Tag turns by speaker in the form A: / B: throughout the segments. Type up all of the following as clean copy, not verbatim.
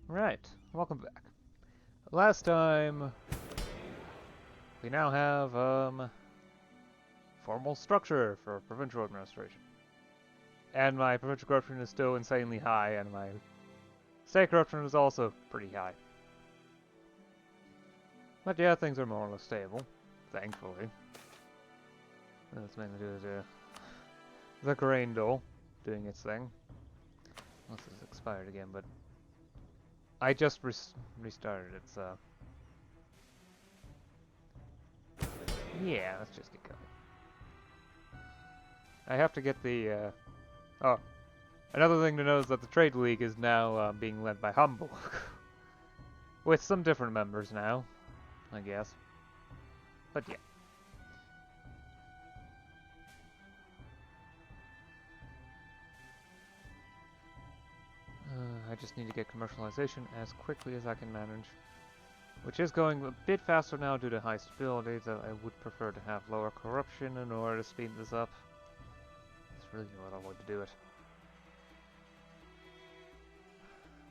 A: Right, welcome back. Last time, we now have, formal structure for provincial administration. And my provincial corruption is still insanely high, and my state corruption is also pretty high. But yeah, things are more or less stable, thankfully. That's mainly due to the grain dole doing its thing. Unless it's expired again, but I just restarted it, so yeah, let's just get going. I have to get the, oh, another thing to know is that the Trade League is now being led by Hamburg. With some different members now, I guess. But yeah. I just need to get commercialization as quickly as I can manage. Which is going a bit faster now due to high stability, though I would prefer to have lower corruption in order to speed this up. That's really no other way to do it.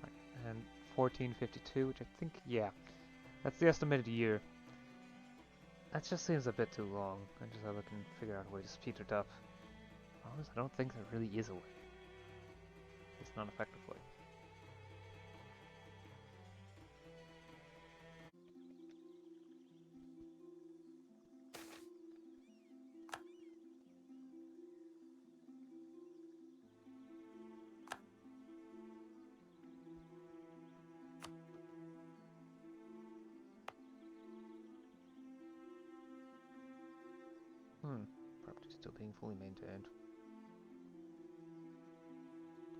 A: Right, and 1452, which I think, yeah, that's the estimated year. That just seems a bit too long. I just hope I can figure out a way to speed it up. Honestly, I don't think there really is a way. It's not effectively. Property still being fully maintained.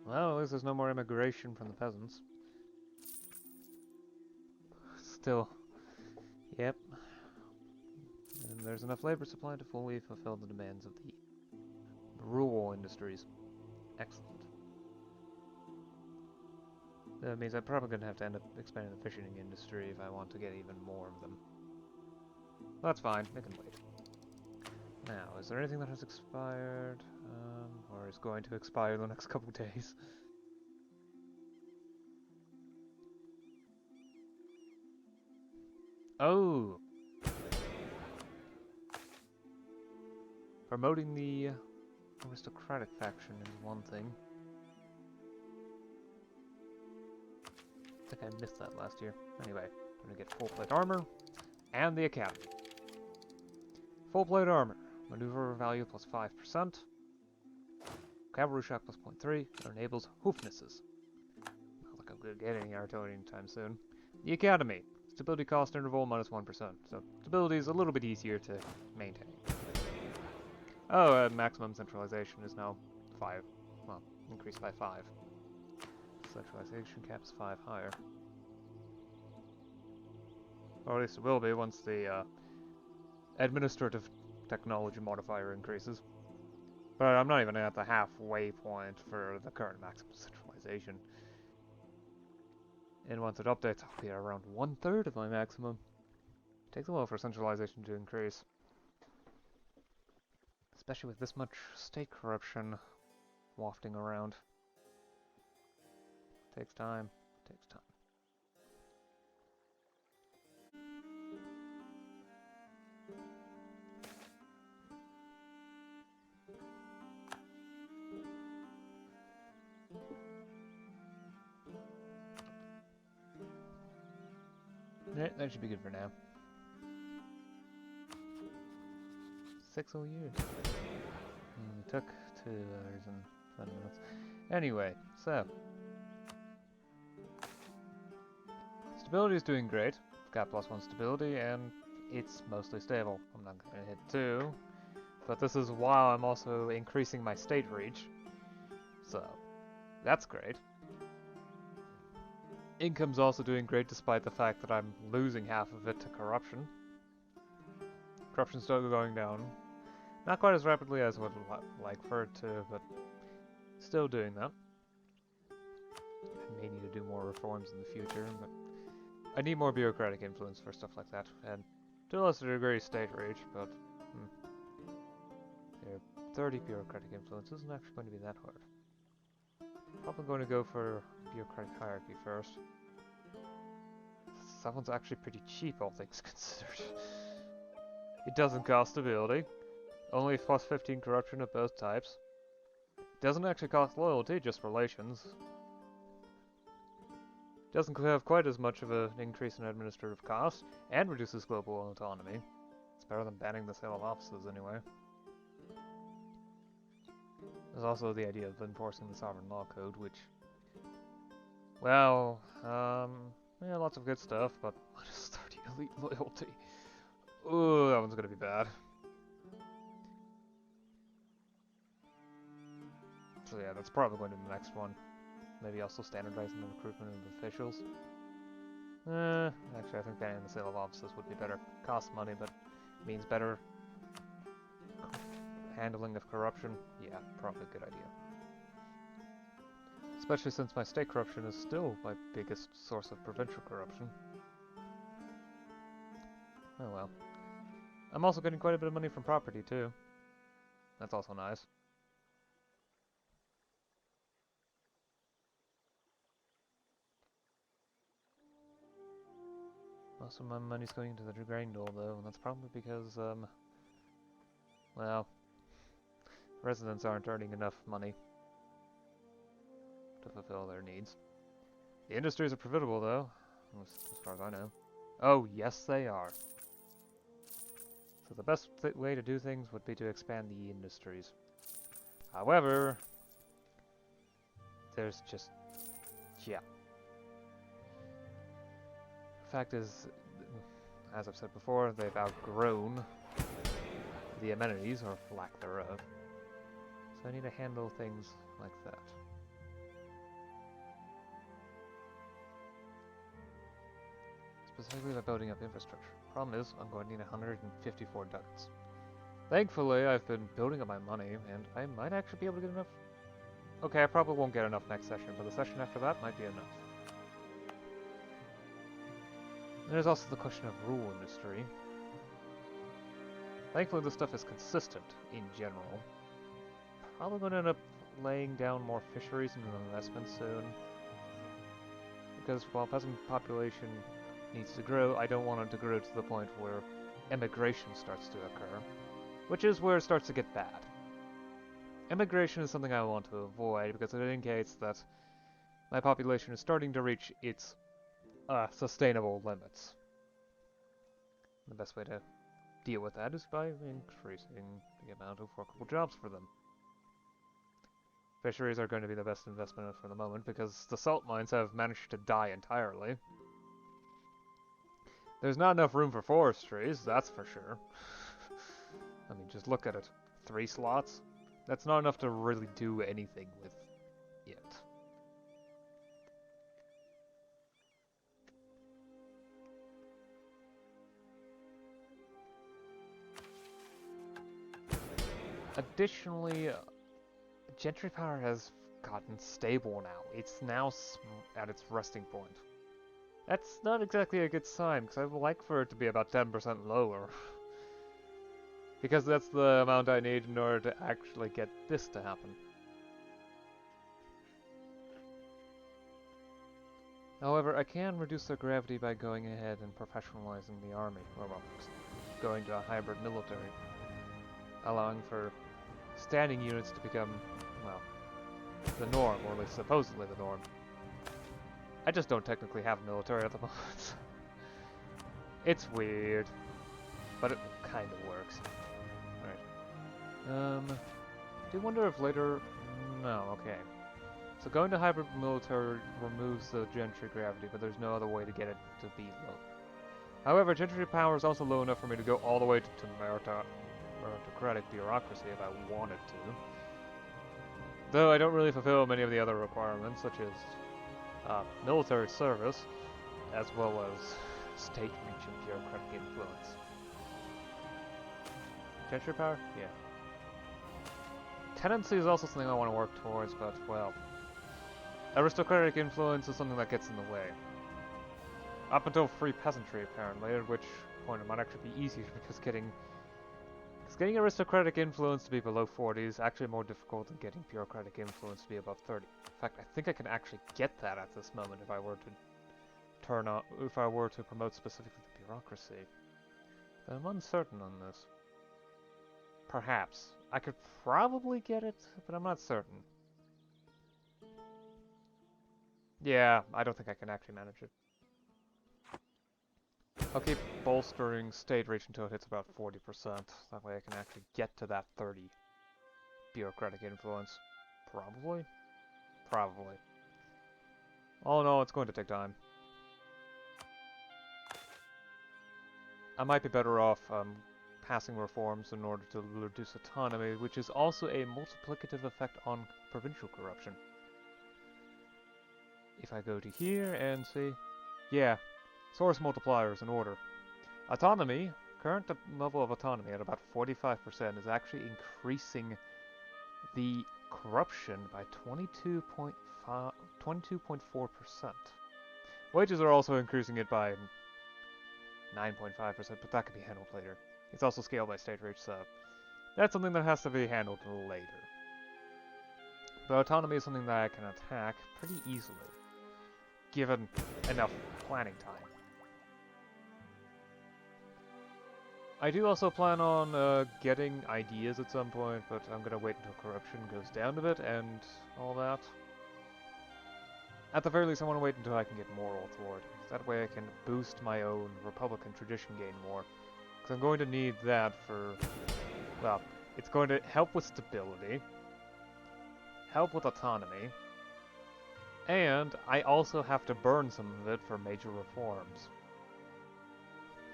A: Well, at least there's no more immigration from the peasants. Still, yep. And there's enough labor supply to fully fulfill the demands of the rural industries. Excellent. That means I'm probably going to have to end up expanding the fishing industry if I want to get even more of them. That's fine, it can wait. Now, is there anything that has expired? Or is going to expire in the next couple of days? Oh! Promoting the aristocratic faction is one thing. I think I missed that last year. Anyway, I'm gonna get full plate armor and the academy. Full plate armor. Maneuver value plus 5%. Cavalry shock plus 0.3. That enables hoofnesses. Not like I'm good at getting artillery anytime soon. The academy. Stability cost interval minus 1%. So stability is a little bit easier to maintain. Oh, maximum centralization is now 5. Well, increased by 5. Centralization cap is 5 higher. Or at least it will be once the administrative technology modifier increases. But I'm not even at the halfway point for the current maximum centralization. And once it updates, I'll be around 1/3 of my maximum. It takes a while for centralization to increase. Especially with this much state corruption wafting around. It takes time. It takes time. Yeah, that should be good for now. 6 whole years. It took 2 hours and 20 minutes. Anyway, so. Stability is doing great. Got +1 stability, and it's mostly stable. I'm not going to hit 2. But this is while I'm also increasing my state reach. So, that's great. Income's also doing great despite the fact that I'm losing half of it to corruption. Corruption's still going down. Not quite as rapidly as I would like for it to, but still doing that. I may need to do more reforms in the future, but I need more bureaucratic influence for stuff like that, and to a lesser degree state reach, but there are 30 bureaucratic influence isn't actually going to be that hard. Probably going to go for bureaucratic hierarchy first. That one's actually pretty cheap, all things considered. It doesn't cost ability. Only plus 15 corruption of both types. Doesn't actually cost loyalty, just relations. Doesn't have quite as much of an increase in administrative cost, and reduces global autonomy. It's better than banning the sale of offices anyway. There's also the idea of enforcing the Sovereign Law Code, which... Well, yeah, lots of good stuff, but minus 30 elite loyalty. Ooh, that one's gonna be bad. So yeah, that's probably going to be the next one. Maybe also standardizing the recruitment of officials. Actually, I think banning the sale of offices would be better. Costs money, but means better handling of corruption. Yeah, probably a good idea. Especially since my state corruption is still my biggest source of provincial corruption. Oh well. I'm also getting quite a bit of money from property too. That's also nice. Most of my money's going into the Grindle though, and that's probably because, well, residents aren't earning enough money to fulfill their needs. The industries are profitable though, as far as I know. Oh, yes they are. So the best way to do things would be to expand the industries. However, there's just, yeah. The fact is, as I've said before, they've outgrown the amenities, or lack thereof. So I need to handle things like that. Specifically by building up infrastructure. Problem is, I'm going to need 154 ducats. Thankfully, I've been building up my money, and I might actually be able to get enough. Okay, I probably won't get enough next session, but the session after that might be enough. There's also the question of rule industry. Thankfully, this stuff is consistent in general. Probably going to end up laying down more fisheries and investments soon. Because while peasant population needs to grow, I don't want it to grow to the point where emigration starts to occur. Which is where it starts to get bad. Immigration is something I want to avoid because it indicates that my population is starting to reach its sustainable limits. The best way to deal with that is by increasing the amount of workable jobs for them. Fisheries are going to be the best investment for the moment because the salt mines have managed to die entirely. There's not enough room for forestries, that's for sure. I mean, just look at it. 3 slots? That's not enough to really do anything with it. Additionally, gentry power has gotten stable now. It's now at its resting point. That's not exactly a good sign, because I would like for it to be about 10% lower. Because that's the amount I need in order to actually get this to happen. However, I can reduce their gravity by going ahead and professionalizing the army, or well, going to a hybrid military, allowing for standing units to become, well, the norm, or at least supposedly the norm. I just don't technically have military at the moment. It's weird, but it kind of works. Alright. Do you wonder if later... No, okay. So going to hybrid military removes the gentry gravity, but there's no other way to get it to be low. However, gentry power is also low enough for me to go all the way to meritocratic bureaucracy if I wanted to. Though I don't really fulfill many of the other requirements, such as military service, as well as state reach and bureaucratic influence. Gentry power? Yeah. Tenancy is also something I want to work towards, but, well, aristocratic influence is something that gets in the way. Up until free peasantry, apparently, at which point it might actually be easier because getting aristocratic influence to be below 40 is actually more difficult than getting bureaucratic influence to be above 30. In fact, I think I can actually get that at this moment if I were to were to promote specifically the bureaucracy. But I'm uncertain on this. Perhaps. I could probably get it, but I'm not certain. Yeah, I don't think I can actually manage it. I'll keep bolstering state reach until it hits about 40%. That way I can actually get to that 30 bureaucratic influence. Probably? Probably. Oh no, it's going to take time. I might be better off passing reforms in order to reduce autonomy, which is also a multiplicative effect on provincial corruption. If I go to here and see, yeah, source multiplier is in order. Autonomy, current level of autonomy at about 45% is actually increasing the corruption by 22.4%. Wages are also increasing it by 9.5%, but that can be handled later. It's also scaled by state reach, so that's something that has to be handled later. But autonomy is something that I can attack pretty easily, given enough planning time. I do also plan on getting ideas at some point, but I'm gonna wait until corruption goes down a bit and all that. At the very least, I want to wait until I can get moral authority. That way I can boost my own Republican tradition gain more. Because I'm going to need that for, well, it's going to help with stability, help with autonomy, and I also have to burn some of it for major reforms.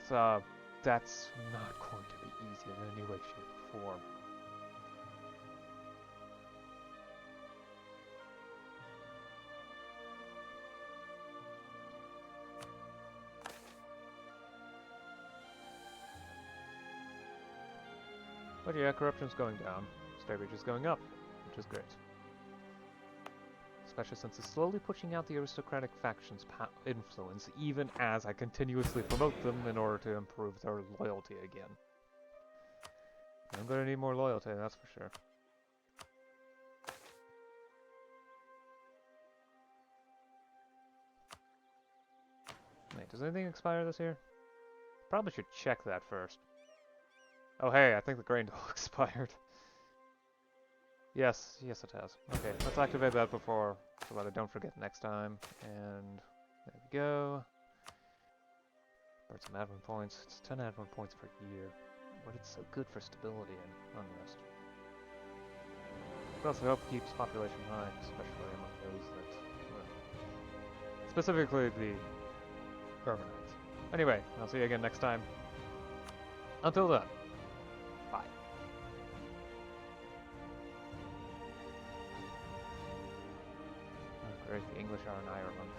A: So that's not going to be easy in any way, shape, or form. But yeah, corruption's going down, state reach is going up, which is great. Especially since it's slowly pushing out the aristocratic faction's influence, even as I continuously promote them in order to improve their loyalty again. I'm gonna need more loyalty, that's for sure. Wait, does anything expire this year? Probably should check that first. Oh hey, I think the grain doll expired. Yes, yes it has. Okay, let's activate that before, so that I don't forget next time. And there we go. Burn some admin points. It's 10 admin points per year, but it's so good for stability and unrest. It also helps keeps population high, especially among those that, well, specifically the urbanites. Anyway, I'll see you again next time. Until then. Bye. Oh, great, the English are in Ireland.